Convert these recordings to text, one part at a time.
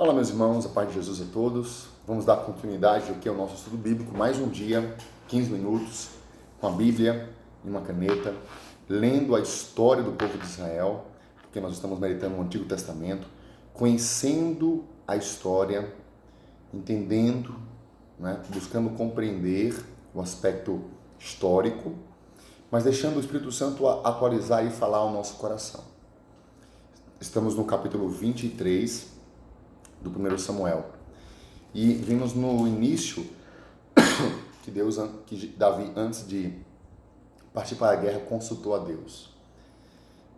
Olá, meus irmãos, a paz de Jesus a todos. Vamos dar continuidade aqui ao nosso estudo bíblico. Mais um dia, 15 minutos, com a Bíblia e uma caneta, lendo a história do povo de Israel, porque nós estamos meditando no Antigo Testamento, conhecendo a história, entendendo, buscando compreender o aspecto histórico, mas deixando o Espírito Santo atualizar e falar ao nosso coração. Estamos no capítulo 23 do 1 Samuel. E vimos no início que Davi, antes de partir para a guerra, consultou a Deus.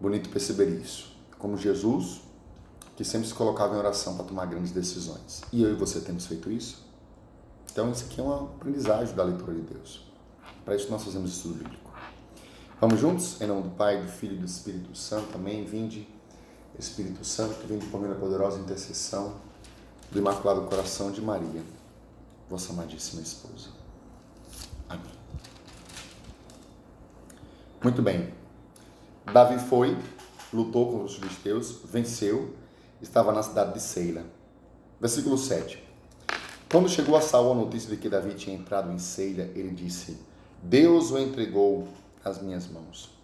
Bonito perceber isso. Como Jesus, que sempre se colocava em oração para tomar grandes decisões. E eu e você temos feito isso? Então, isso aqui é uma aprendizagem da leitura de Deus. Para isso, nós fazemos estudo bíblico. Vamos juntos? Em nome do Pai, do Filho e do Espírito Santo. Amém. Vinde, Espírito Santo, vinde por meio da poderosa intercessão do Imaculado Coração de Maria, vossa amadíssima esposa. Amém. Muito bem. Davi lutou contra os filisteus, venceu, estava na cidade de Seila. Versículo 7. Quando chegou a Saul a notícia de que Davi tinha entrado em Seila, ele disse: Deus o entregou às minhas mãos,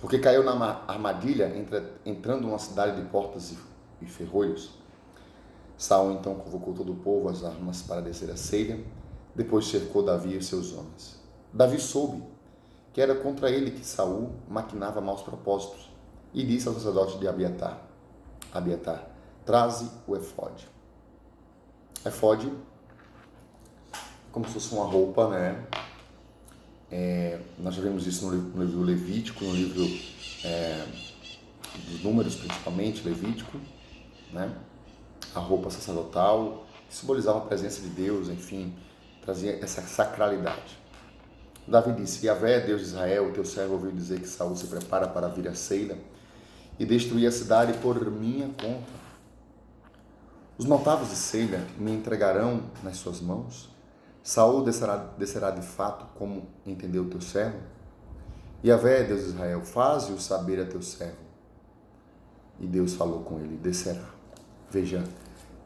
porque caiu na armadilha entrando numa cidade de portas e ferrolhos. Saul então convocou todo o povo às armas para descer a Seila, depois cercou Davi e seus homens. Davi soube que era contra ele que Saul maquinava maus propósitos e disse ao sacerdote de Abiatar: traze o efode. Efode, como se fosse uma roupa, nós já vimos isso no livro Levítico, no livro dos Números, principalmente, Levítico, a roupa sacerdotal, que simbolizava a presença de Deus, enfim, trazia essa sacralidade. Davi disse: Yahvé, Deus de Israel, o teu servo ouviu dizer que Saul se prepara para vir a Seila e destruir a cidade por minha conta. Os notáveis de Seila me entregarão nas suas mãos? Saul descerá de fato, como entendeu o teu servo? Yahvé, Deus de Israel, faze-o saber a teu servo. E Deus falou com ele: descerá. Veja,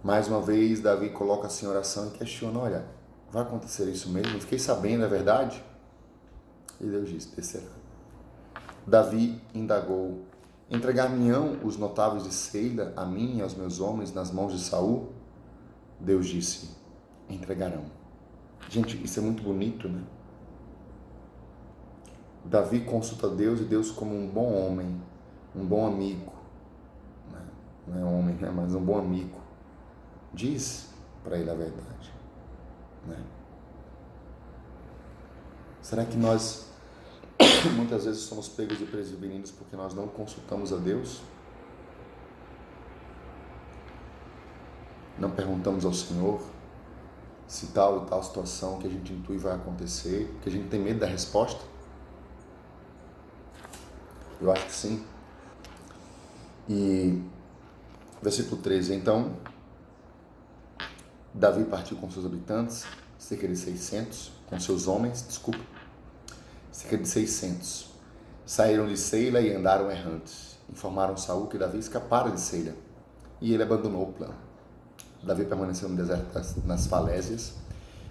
mais uma vez Davi coloca-se em oração e questiona: olha, vai acontecer isso mesmo? Fiquei sabendo, é verdade? E Deus disse: descerá. Davi indagou: entregar-me-ão os notáveis de Seila a mim e aos meus homens nas mãos de Saul? Deus disse: entregarão. Gente, isso é muito bonito, Davi consulta Deus, e Deus, como um bom homem, um bom amigo, não é homem, mas um bom amigo, diz para ele a verdade. Será que nós muitas vezes somos pegos de desprevenidos porque nós não consultamos a Deus? Não perguntamos ao Senhor se tal e tal situação que a gente intui vai acontecer, que a gente tem medo da resposta? Eu acho que sim. E versículo 13, então Davi partiu com seus habitantes, cerca de 600, com seus homens, cerca de 600. Saíram de Seila e andaram errantes. Informaram Saul que Davi escapara de Seila, e ele abandonou o plano. Davi permaneceu no deserto nas falésias,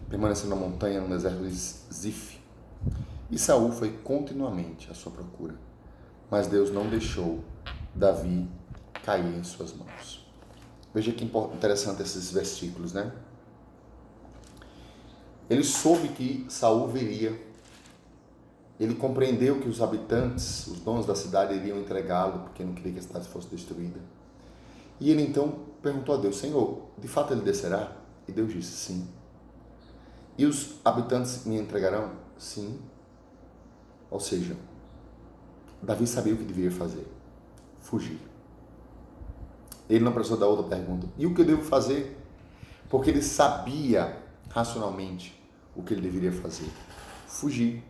permaneceu na montanha no deserto de Zif. E Saul foi continuamente à sua procura, mas Deus não deixou Davi cair em suas mãos. Veja que interessante esses versículos, Ele soube que Saul viria. Ele compreendeu que os habitantes, os donos da cidade, iriam entregá-lo, porque não queria que a cidade fosse destruída. E ele então perguntou a Deus: Senhor, de fato ele descerá? E Deus disse: sim. E os habitantes me entregarão? Sim. Ou seja, Davi sabia o que deveria fazer: fugir. Ele não precisou dar outra pergunta: e o que eu devo fazer? Porque ele sabia racionalmente o que ele deveria fazer: fugir.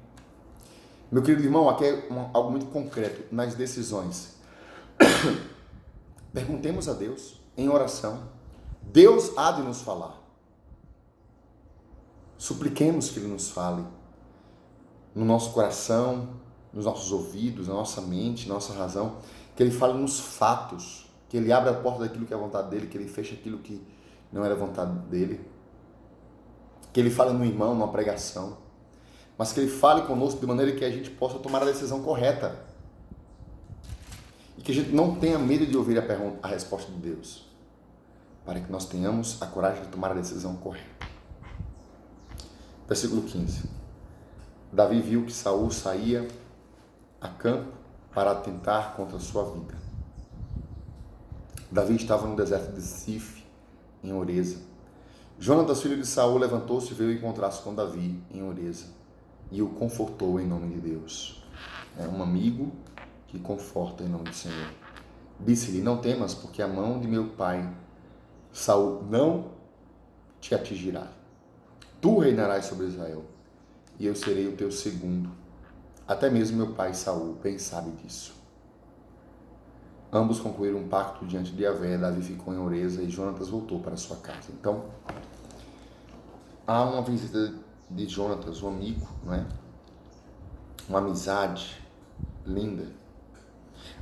Meu querido irmão, aqui é algo muito concreto nas decisões. Perguntemos a Deus em oração. Deus há de nos falar. Supliquemos que Ele nos fale no nosso coração, nos nossos ouvidos, na nossa mente, na nossa razão, que Ele fale nos fatos, que que ele abre a porta daquilo que é a vontade dele, que ele fecha aquilo que não era a vontade dele, que ele fale no irmão, numa pregação, mas que ele fale conosco de maneira que a gente possa tomar a decisão correta e que a gente não tenha medo de ouvir a resposta de Deus, para que nós tenhamos a coragem de tomar a decisão correta. Versículo 15. Davi viu que Saul saía a campo para atentar contra a sua vida. Davi estava no deserto de Zif, em Oreza. Jonatas, filho de Saul, levantou-se e veio encontrar-se com Davi em Oreza e o confortou em nome de Deus. É um amigo que conforta em nome do Senhor. Disse-lhe: não temas, porque a mão de meu pai Saul não te atingirá. Tu reinarás sobre Israel, e eu serei o teu segundo. Até mesmo meu pai Saul bem sabe disso. Ambos concluíram um pacto diante de Yahvé. Davi ficou em Oreza e Jonatas voltou para sua casa. Então, há uma visita de Jonatas, um amigo, não é? Uma amizade linda.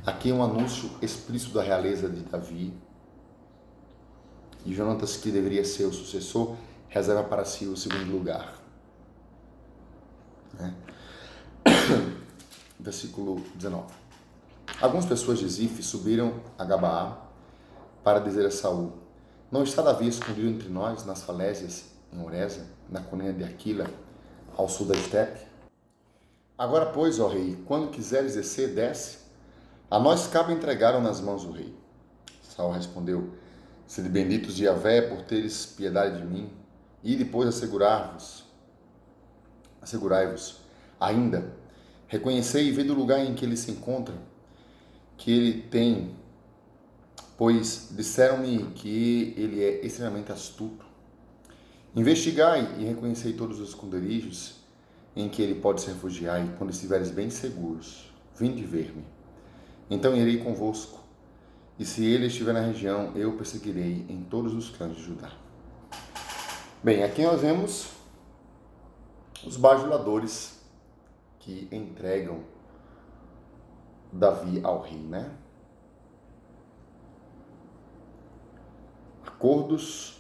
Aqui é um anúncio explícito da realeza de Davi. E Jonatas, que deveria ser o sucessor, reserva para si o segundo lugar. Né? Versículo 19. Algumas pessoas de Zif subiram a Gabaá para dizer a Saul: não está Davi escondido entre nós, nas falésias, em Oreza, na colina de Aquila, ao sul da estepe? Agora, pois, ó rei, quando quiseres descer, desce. A nós cabe entregar-o nas mãos do rei. Saul respondeu: sede benditos de Yahvé por teres piedade de mim, e depois assegurai-vos ainda, reconhecei e vede o lugar em que ele se encontra, que ele tem, pois disseram-me que ele é extremamente astuto. Investigai e reconhecei todos os esconderijos em que ele pode se refugiar, e quando estiveres bem seguros, vinde ver-me. Então irei convosco, e se ele estiver na região, eu perseguirei em todos os clãs de Judá. Bem, aqui nós vemos os bajuladores que entregam Davi ao rei, né? Acordos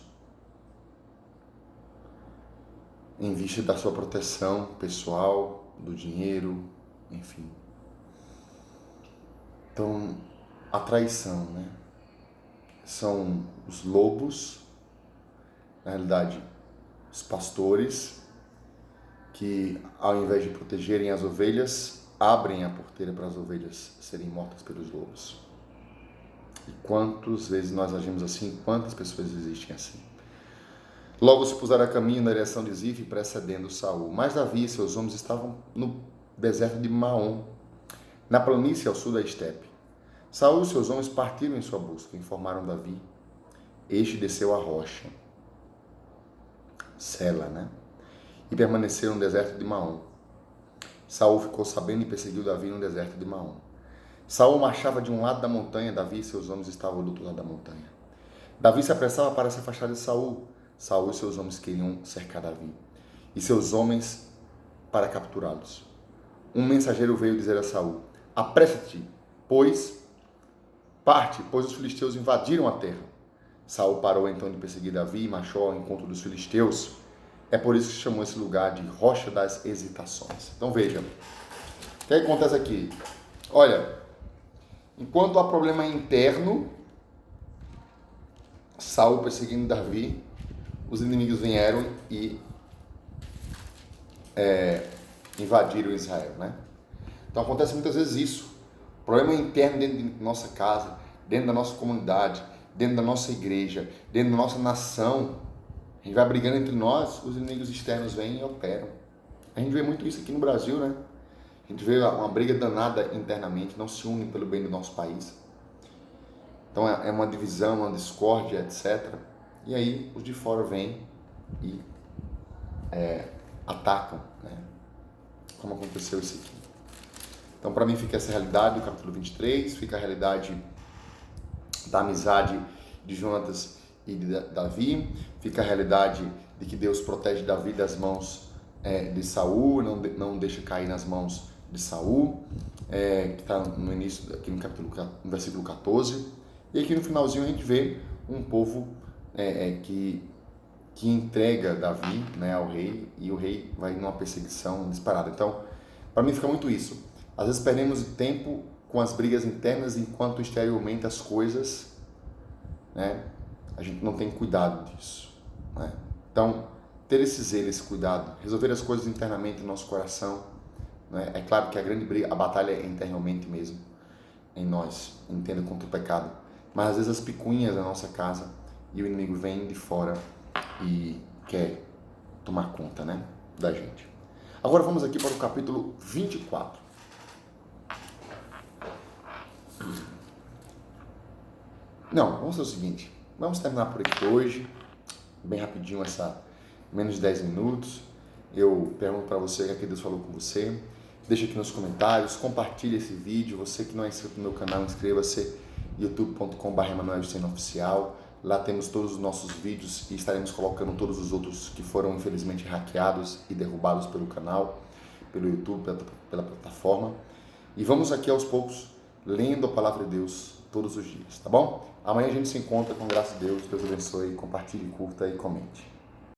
em vista da sua proteção pessoal, do dinheiro, enfim. Então, a traição, né? São os lobos, na realidade, os pastores, que ao invés de protegerem as ovelhas, abrem a porteira para as ovelhas serem mortas pelos lobos. E quantas vezes nós agimos assim? Quantas pessoas existem assim? Logo se puseram a caminho na direção de Zif, precedendo Saul. Mas Davi e seus homens estavam no deserto de Maom, na planície ao sul da estepe. Saul e seus homens partiram em sua busca, informaram Davi. Este desceu a rocha, Sela, né? E permaneceram no deserto de Maom. Saul ficou sabendo e perseguiu Davi no deserto de Maom. Saul marchava de um lado da montanha, Davi e seus homens estavam do outro lado da montanha. Davi se apressava para se afastar de Saul. Saul e seus homens queriam cercar Davi, e seus homens para capturá-los. Um mensageiro veio dizer a Saul: apressa-te, parte, pois os filisteus invadiram a terra. Saul parou então de perseguir Davi e marchou ao encontro dos filisteus. É por isso que se chamou esse lugar de Rocha das Hesitações. Então veja, o que acontece aqui? Olha, enquanto há problema interno, Saul perseguindo Davi, os inimigos vieram e invadiram Israel, né? Então acontece muitas vezes isso. Problema interno dentro de nossa casa, dentro da nossa comunidade, dentro da nossa igreja, dentro da nossa nação. A gente vai brigando entre nós, os inimigos externos vêm e operam. A gente vê muito isso aqui no Brasil, né? A gente vê uma briga danada internamente, não se unem pelo bem do nosso país. Então é uma divisão, uma discórdia, etc. E aí os de fora vêm e atacam, né? Como aconteceu isso aqui. Então para mim fica essa realidade do capítulo 23, fica a realidade da amizade de Jonatas e de Davi, fica a realidade de que Deus protege Davi das mãos de Saul, não deixa cair nas mãos de Saul, que está no início, aqui no versículo 14, E aqui no finalzinho a gente vê um povo que entrega Davi, né, ao rei, e o rei vai numa perseguição disparada. Então, para mim fica muito isso. Às vezes perdemos tempo com as brigas internas enquanto exteriormente as coisas, né, a gente não tem cuidado disso, né? Então, ter esse zelo, esse cuidado, resolver as coisas internamente no nosso coração, né? É claro que a grande briga, a batalha é internamente mesmo, em nós, entenda, contra o pecado. Mas às vezes as picuinhas da nossa casa e o inimigo vem de fora e quer tomar conta, né, da gente. Agora vamos aqui para o capítulo 24. Não, vamos fazer o seguinte, vamos terminar por aqui hoje, bem rapidinho, menos de 10 minutos. Eu pergunto para você o que Deus falou com você. Deixa aqui nos comentários, compartilhe esse vídeo. Você que não é inscrito no meu canal, inscreva-se, youtube.com/emanueljuceno-oficial. Lá temos todos os nossos vídeos e estaremos colocando todos os outros que foram infelizmente hackeados e derrubados pelo canal, pelo YouTube, pela plataforma. E vamos aqui aos poucos lendo a palavra de Deus todos os dias, tá bom? Amanhã a gente se encontra com graça de Deus. Deus abençoe, compartilhe, curta e comente.